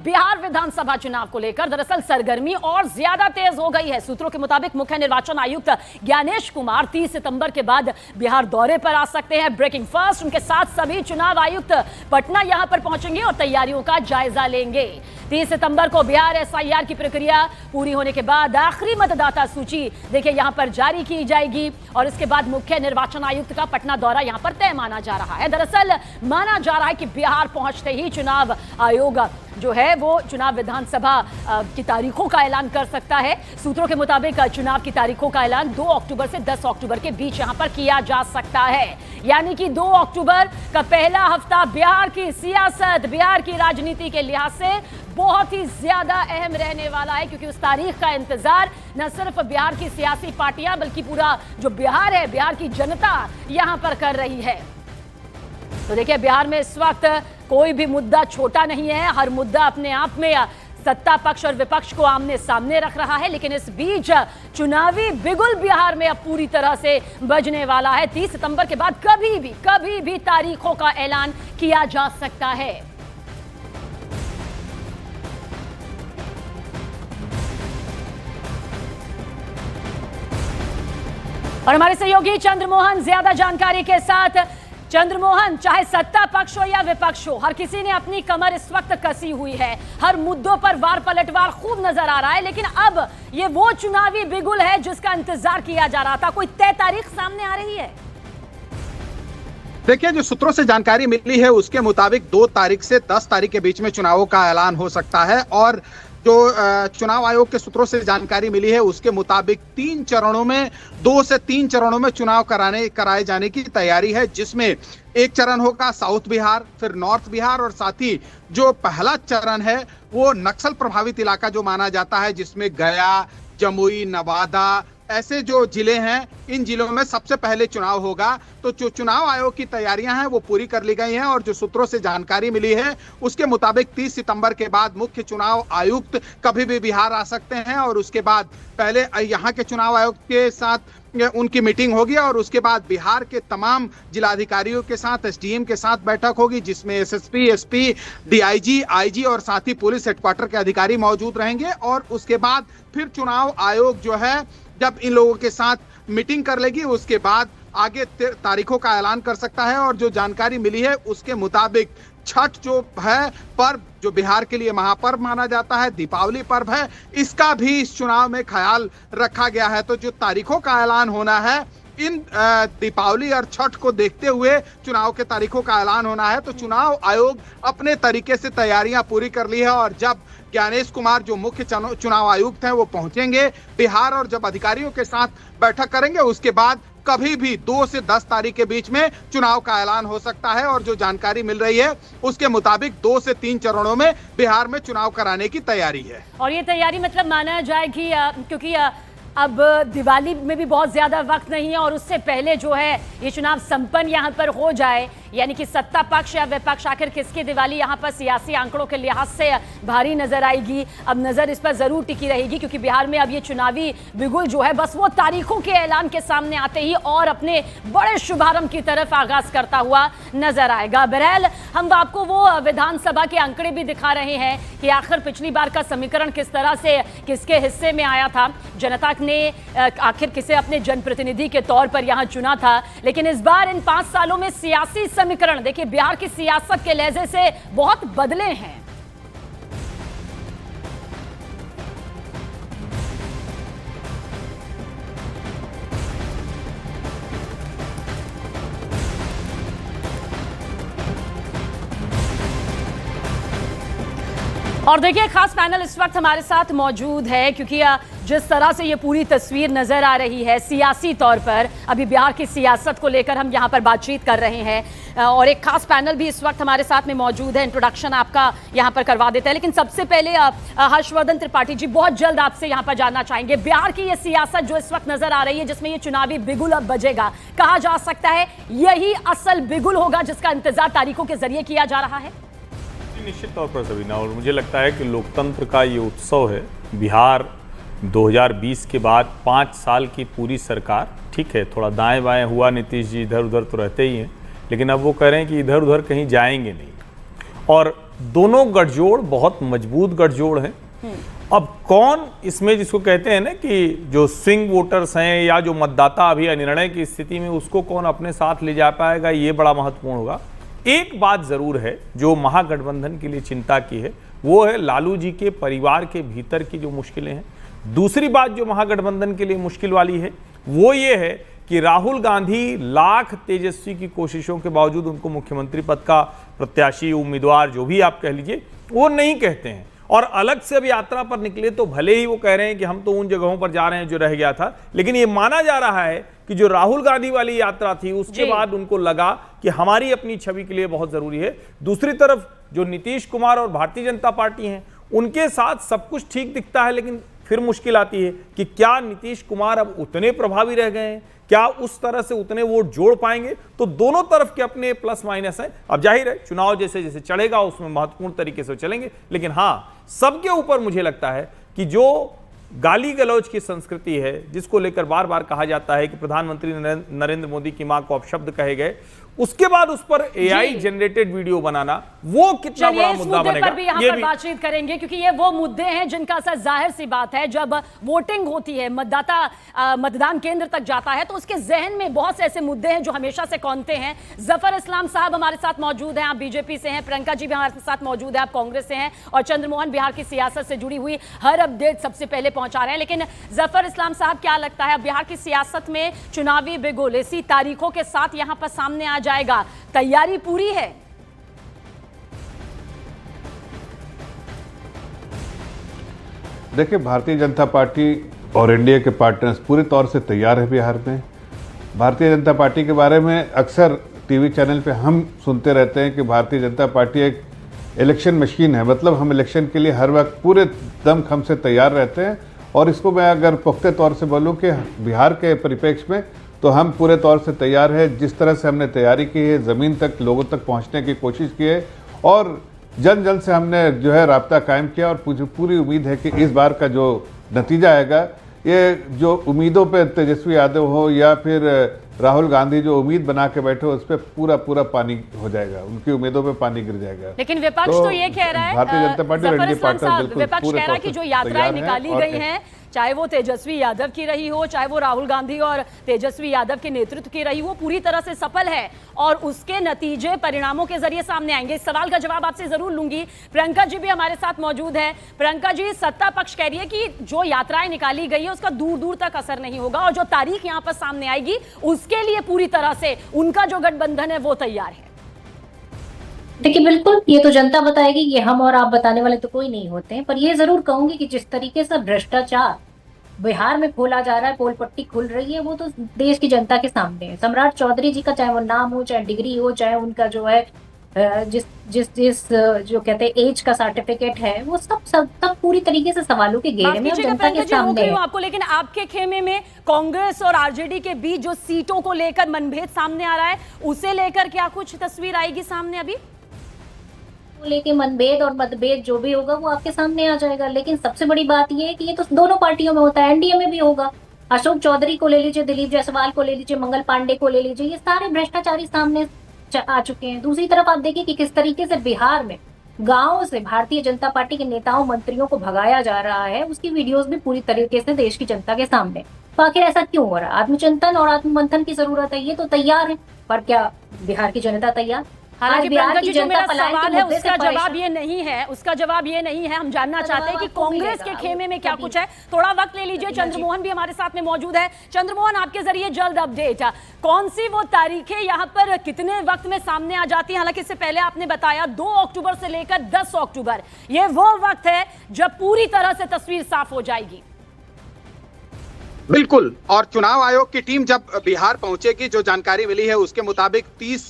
बिहार विधानसभा चुनाव को लेकर दरअसल सरगर्मी और ज्यादा तेज हो गई है। सूत्रों के मुताबिक मुख्य निर्वाचन आयुक्त ज्ञानेश कुमार 30 सितंबर के बाद बिहार दौरे पर आ सकते हैं। ब्रेकिंग फर्स्ट, उनके साथ सभी चुनाव आयुक्त पटना यहां पर पहुंचेंगे और तैयारियों का जायजा लेंगे। 30 सितंबर को बिहार एसआईआर की प्रक्रिया पूरी होने के बाद आखिरी मतदाता सूची देखिए यहां पर जारी की जाएगी और इसके बाद मुख्य निर्वाचन आयुक्त का पटना दौरा यहां पर तय माना जा रहा है। दरअसल माना जा रहा है कि बिहार पहुंचते ही चुनाव आयोग जो है वो चुनाव विधानसभा की तारीखों का ऐलान कर सकता है। सूत्रों के मुताबिक चुनाव की तारीखों का ऐलान 2 अक्टूबर से 10 अक्टूबर के बीच यहां पर किया जा सकता है। यानी कि 2 अक्टूबर का पहला हफ्ता बिहार की सियासत, बिहार की राजनीति के लिहाज से बहुत ही ज्यादा अहम रहने वाला है, क्योंकि उस तारीख का इंतजार न सिर्फ बिहार की सियासी पार्टियां बल्कि पूरा जो बिहार है, बिहार की जनता यहां पर कर रही है। तो देखिए बिहार में इस वक्त कोई भी मुद्दा छोटा नहीं है। हर मुद्दा अपने आप में सत्ता पक्ष और विपक्ष को आमने सामने रख रहा है, लेकिन इस बीच चुनावी बिगुल बिहार में अब पूरी तरह से बजने वाला है। 30 सितंबर के बाद कभी भी तारीखों का ऐलान किया जा सकता है। और हमारे सहयोगी चंद्रमोहन ज्यादा जानकारी के साथ। चंद्रमोहन, चाहे सत्ता पक्ष हो या विपक्ष हो, हर किसी ने अपनी कमर इस वक्त कसी हुई है। हर मुद्दों पर वार पलटवार खूब नजर आ रहा है, लेकिन अब ये वो चुनावी बिगुल है जिसका इंतजार किया जा रहा था। कोई तय तारीख सामने आ रही है? देखिए, जो सूत्रों से जानकारी मिली है उसके मुताबिक 2 तारीख से 10 तारीख के बीच में चुनावों का ऐलान हो सकता है। और जो चुनाव आयोग के सूत्रों से जानकारी मिली है उसके मुताबिक 3 चरणों में 2 से 3 चरणों में चुनाव कराए जाने की तैयारी है, जिसमें एक चरण होगा साउथ बिहार, फिर नॉर्थ बिहार और साथ ही जो पहला चरण है वो नक्सल प्रभावित इलाका जो माना जाता है, जिसमें गया, जमुई, नवादा ऐसे जो जिले हैं, इन जिलों में सबसे पहले चुनाव होगा। तो जो चुनाव आयोग की तैयारियां हैं वो पूरी कर ली गई हैं और जो सूत्रों से जानकारी मिली है उसके मुताबिक 30 सितंबर के बाद मुख्य चुनाव आयुक्त कभी भी बिहार आ सकते हैं और उसके बाद पहले यहाँ के चुनाव आयोग के साथ उनकी मीटिंग होगी और उसके बाद बिहार के तमाम जिलाधिकारियों के साथ, एसडीएम के साथ बैठक होगी, जिसमें एसएसपी, एसपी, डीआईजी, आईजी और साथ ही पुलिस हेडक्वार्टर के अधिकारी मौजूद रहेंगे। और उसके बाद फिर चुनाव आयोग जो है जब इन लोगों के साथ मीटिंग कर लेगी उसके बाद आगे तारीखों का ऐलान कर सकता है। और जो जानकारी मिली है उसके मुताबिक छठ जो है पर्व, जो बिहार के लिए महापर्व माना जाता है, दीपावली पर्व है, इसका भी इस चुनाव में ख्याल रखा गया है। तो जो तारीखों का ऐलान होना है, इन दीपावली और छठ को देखते हुए चुनाव के तारीखों का ऐलान होना है। तो चुनाव आयोग अपने तरीके से तैयारियां पूरी कर ली है और जब ज्ञानेश कुमार जो मुख्य चुनाव आयुक्त हैं वो पहुंचेंगे बिहार और जब अधिकारियों के साथ बैठक करेंगे उसके बाद कभी भी 2 से 10 तारीख के बीच में चुनाव का ऐलान हो सकता है। और जो जानकारी मिल रही है उसके मुताबिक 2 से 3 चरणों में बिहार में चुनाव कराने की तैयारी है। और ये तैयारी मतलब माना जाए कि क्योंकि अब दिवाली में भी बहुत ज्यादा वक्त नहीं है और उससे पहले जो है ये चुनाव संपन्न यहाँ पर हो जाए, यानी कि सत्ता पक्ष या विपक्ष आखिर किसकी दिवाली यहाँ पर सियासी आंकड़ों के लिहाज से भारी नजर आएगी। अब नजर इस पर जरूर टिकी रहेगी, क्योंकि बिहार में अब ये चुनावी बिगुल जो है बस वो तारीखों के ऐलान के सामने आते ही और अपने बड़े शुभारंभ की तरफ आगाज करता हुआ नजर आएगा। बहरहाल हम आपको वो विधानसभा के आंकड़े भी दिखा रहे हैं कि आखिर पिछली बार का समीकरण किस तरह से किसके हिस्से में आया था, जनता ने आखिर किसे अपने जनप्रतिनिधि के तौर पर यहां चुना था। लेकिन इस बार इन 5 सालों में सियासी समीकरण देखिए बिहार की सियासत के लहजे से बहुत बदले हैं। और देखिए खास पैनल इस वक्त हमारे साथ मौजूद है, क्योंकि जिस तरह से ये पूरी तस्वीर नजर आ रही है सियासी तौर पर, अभी बिहार की सियासत को लेकर हम यहाँ पर बातचीत कर रहे हैं और एक खास पैनल भी इस वक्त हमारे साथ में मौजूद है। इंट्रोडक्शन आपका यहाँ पर करवा देते हैं, लेकिन सबसे पहले हर्षवर्धन त्रिपाठी जी, बहुत जल्द आपसे यहाँ पर जानना चाहेंगे बिहार की ये सियासत जो इस वक्त नजर आ रही है जिसमें ये चुनावी बिगुल अब बजेगा, कहा जा सकता है यही असल बिगुल होगा जिसका इंतजार तारीखों के जरिए किया जा रहा है? निश्चित तौर पर सबीना, और मुझे लगता है कि लोकतंत्र का ये उत्सव है। बिहार 2020 के बाद 5 साल की पूरी सरकार, ठीक है थोड़ा दाएं बाएं हुआ, नीतीश जी इधर उधर तो रहते ही हैं, लेकिन अब वो कह रहे हैं कि इधर उधर कहीं जाएंगे नहीं। और दोनों गठजोड़ बहुत मजबूत गठजोड़ हैं। अब कौन इसमें, जिसको कहते हैं ना कि जो स्विंग वोटर्स हैं या जो मतदाता अभी अनिर्णय की स्थिति में, उसको कौन अपने साथ ले जा पाएगा, ये बड़ा महत्वपूर्ण होगा। एक बात जरूर है जो महागठबंधन के लिए चिंता की है, वो है लालू जी के परिवार के भीतर की जो मुश्किलें हैं। दूसरी बात जो महागठबंधन के लिए मुश्किल वाली है वो ये है कि राहुल गांधी लाख तेजस्वी की कोशिशों के बावजूद उनको मुख्यमंत्री पद का प्रत्याशी, उम्मीदवार, जो भी आप कह लीजिए, वो नहीं कहते हैं। और अलग से अब यात्रा पर निकले तो भले ही वो कह रहे हैं कि हम तो उन जगहों पर जा रहे हैं जो रह गया था, लेकिन ये माना जा रहा है कि जो राहुल गांधी वाली यात्रा थी उसके बाद उनको लगा कि हमारी अपनी छवि के लिए बहुत जरूरी है। दूसरी तरफ जो नीतीश कुमार और भारतीय जनता पार्टी हैं, उनके साथ सब कुछ ठीक दिखता है, लेकिन फिर मुश्किल आती है कि क्या नीतीश कुमार अब उतने प्रभावी रह गए हैं, क्या उस तरह से उतने वोट जोड़ पाएंगे। तो दोनों तरफ के अपने प्लस माइनस हैं। अब जाहिर है चुनाव जैसे जैसे चलेगा उसमें महत्वपूर्ण तरीके से चलेंगे, लेकिन हाँ, सबके ऊपर मुझे लगता है कि जो गाली गलौज की संस्कृति है, जिसको लेकर बार बार कहा जाता है कि प्रधानमंत्री नरेंद्र मोदी की मां को अपशब्द कहे गए, उसके बाद उस पर एआई जनरेटेड वीडियो बनाना, वो कितना बड़ा मुद्दा बनेगा, पर भी यहाँ पर बातचीत करेंगे, क्योंकि ये वो मुद्दे हैं जिनका असर जाहिर सी बात है जब वोटिंग होती है, मतदाता मतदान केंद्र तक जाता है तो उसके जहन में बहुत से ऐसे मुद्दे हैं जो हमेशा से कौनते हैं। जफर इस्लाम साहब हमारे साथ मौजूद हैं, आप बीजेपी से हैं, प्रियंका जी भी हमारे साथ मौजूद है, आप कांग्रेस से हैं, और चंद्रमोहन बिहार की सियासत से जुड़ी हुई हर अपडेट सबसे पहले पहुंचा रहे हैं। लेकिन जफर इस्लाम साहब, क्या लगता है बिहार की सियासत में चुनावी बिगुल इसी तारीखों के साथ यहां पर सामने आ जाएगा, तैयारी पूरी है? देखिए, भारतीय जनता पार्टी और एनडीए के पार्टनर्स पूरे तौर से तैयार है बिहार में। भारतीय जनता पार्टी के बारे में अक्सर टीवी चैनल पे हम सुनते रहते हैं कि भारतीय जनता पार्टी एक इलेक्शन मशीन है, मतलब हम इलेक्शन के लिए हर वक्त पूरे दमखम से तैयार रहते हैं। और इसको मैं अगर पुख्ते तौर से बोलूं कि बिहार के परिप्रेक्ष्य में तो हम पूरे तौर से तैयार है। जिस तरह से हमने तैयारी की है, ज़मीन तक लोगों तक पहुंचने की कोशिश की है और जन जन से हमने जो है राब्ता कायम किया, और पूरी उम्मीद है कि इस बार का जो नतीजा आएगा, ये जो उम्मीदों पे तेजस्वी यादव हो या फिर राहुल गांधी जो उम्मीद बना के बैठे हो, उस पर पूरा पानी हो जाएगा, उनकी उम्मीदों पे पानी गिर जाएगा। लेकिन विपक्ष तो ये कह रहा है, भारतीय जनता पार्टी और एनडीए पार्टनर बिल्कुल विपक्ष कह रहा है कि जो यात्राएं निकाली गई हैं, चाहे वो तेजस्वी यादव की रही हो, चाहे वो राहुल गांधी और तेजस्वी यादव के नेतृत्व की रही हो, पूरी तरह से सफल है और उसके नतीजे परिणामों के जरिए सामने आएंगे। इस सवाल का जवाब आपसे जरूर लूंगी। प्रियंका जी भी हमारे साथ मौजूद है। प्रियंका जी, सत्ता पक्ष कह रही है कि जो यात्राएं निकाली गई है उसका दूर दूर तक असर नहीं होगा और जो तारीख यहां पर सामने आएगी उसके लिए पूरी तरह से उनका जो गठबंधन है वो तैयार है। देखिए, बिल्कुल ये तो जनता बताएगी, ये हम और आप बताने वाले तो कोई नहीं होते हैं। पर ये जरूर कहूंगी कि जिस तरीके से भ्रष्टाचार बिहार में खोला जा रहा है, पोल पट्टी खुल रही है, वो तो देश की जनता के सामने है। सम्राट चौधरी जी का चाहे वो नाम हो, चाहे डिग्री हो, चाहे उनका जो है जिस जो कहते हैं एज का सर्टिफिकेट है, वो सब पूरी तरीके से सवालों के घेरे में और जनता के सामने है। आपको, लेकिन आपके खेमे में कांग्रेस और आरजेडी के बीच जो सीटों को लेकर मनभेद सामने आ रहा है, उसे लेकर क्या कुछ तस्वीर आएगी सामने? अभी लेके मनभेद और मतभेद जो भी होगा वो आपके सामने आ जाएगा। लेकिन सबसे बड़ी बात ये है कि ये तो दोनों पार्टियों में होता है, एनडीए में भी होगा। अशोक चौधरी को ले लीजिए, दिलीप जायसवाल को ले लीजिए, मंगल पांडे को ले लीजिए, ये सारे भ्रष्टाचारी सामने आ चुके हैं। दूसरी तरफ आप देखिए कि किस तरीके से बिहार में गांवों से भारतीय जनता पार्टी के नेताओं मंत्रियों को भगाया जा रहा है, उसकी वीडियोस भी पूरी तरीके से देश की जनता के सामने। तो आखिर ऐसा क्यों हो रहा है? आत्मचिंतन और आत्ममंथन की जरूरत है। ये तो तैयार है, पर क्या बिहार की जनता तैयार? हालांकि प्रियंका जी, जो मेरा सवाल है उसका जवाब ये नहीं है, उसका जवाब ये नहीं है। हम जानना चाहते हैं कि कांग्रेस के खेमे में क्या कुछ है। थोड़ा वक्त ले लीजिए, चंद्रमोहन भी हमारे साथ में मौजूद है। चंद्रमोहन, आपके जरिए जल्द अपडेट, कौन सी वो तारीखें यहाँ पर कितने वक्त में सामने आ जाती है? हालांकि इससे पहले आपने बताया 2 अक्टूबर से लेकर 10 अक्टूबर, ये वो वक्त है जब पूरी तरह से तस्वीर साफ हो जाएगी। बिल्कुल, और चुनाव आयोग की टीम जब बिहार पहुंचेगी, जो जानकारी मिली है उसके मुताबिक 30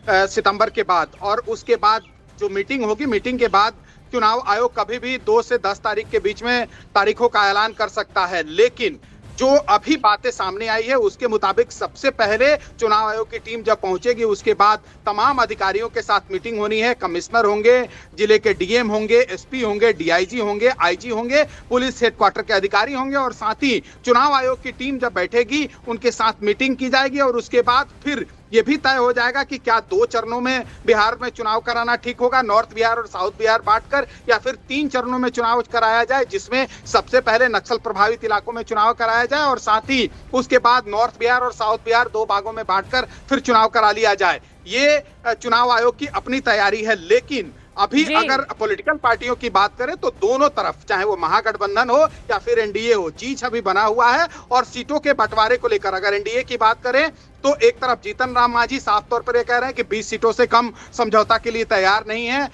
सितंबर के बाद, और उसके बाद जो मीटिंग होगी, मीटिंग के बाद चुनाव आयोग कभी भी 2 से 10 तारीख के बीच में तारीखों का ऐलान कर सकता है। लेकिन जो अभी बातें सामने आई है उसके मुताबिक सबसे पहले चुनाव आयोग की टीम जब पहुंचेगी उसके बाद तमाम अधिकारियों के साथ मीटिंग होनी है। कमिश्नर होंगे, जिले के डीएम होंगे, एसपी होंगे, डीआईजी होंगे, आईजी होंगे, पुलिस हेडक्वार्टर के अधिकारी होंगे, और साथ ही चुनाव आयोग की टीम जब बैठेगी उनके साथ मीटिंग की जाएगी और उसके बाद फिर ये भी तय हो जाएगा कि क्या 2 चरणों में बिहार में चुनाव कराना ठीक होगा, नॉर्थ बिहार और साउथ बिहार बांटकर, या फिर 3 चरणों में चुनाव कराया जाए, जिसमें सबसे पहले नक्सल प्रभावित इलाकों में चुनाव कराया जाए और साथ ही उसके बाद नॉर्थ बिहार और साउथ बिहार 2 भागों में बांटकर फिर चुनाव करा लिया जाए। ये चुनाव आयोग की अपनी तैयारी है। लेकिन अभी अगर पॉलिटिकल पार्टियों की बात करें तो दोनों तरफ, चाहे वो महागठबंधन हो या फिर एनडीए हो, जी छवि बना हुआ है। और सीटों के बंटवारे को लेकर अगर एनडीए की बात करें तो एक तरफ जीतन राम मांझी साफ तौर पर यह कह रहे हैं कि 20 सीटों से कम समझौता के लिए तैयार नहीं है।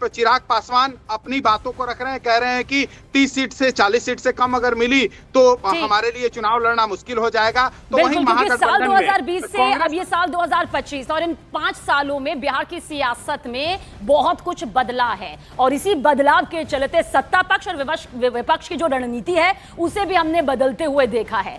चिराग पासवान अपनी बातों को रख रहे हैं, कह रहे हैं कि 30 सीट से 40 सीट से कम अगर मिली तो हमारे लिए चुनाव लड़ना मुश्किल हो जाएगा। तो वहीं साल 2020 से अब ये साल 2025 और इन 5 सालों में बिहार की सियासत में बहुत कुछ बदला है और इसी बदलाव के चलते सत्ता पक्ष और विपक्ष की जो रणनीति है उसे भी हमने बदलते हुए देखा है।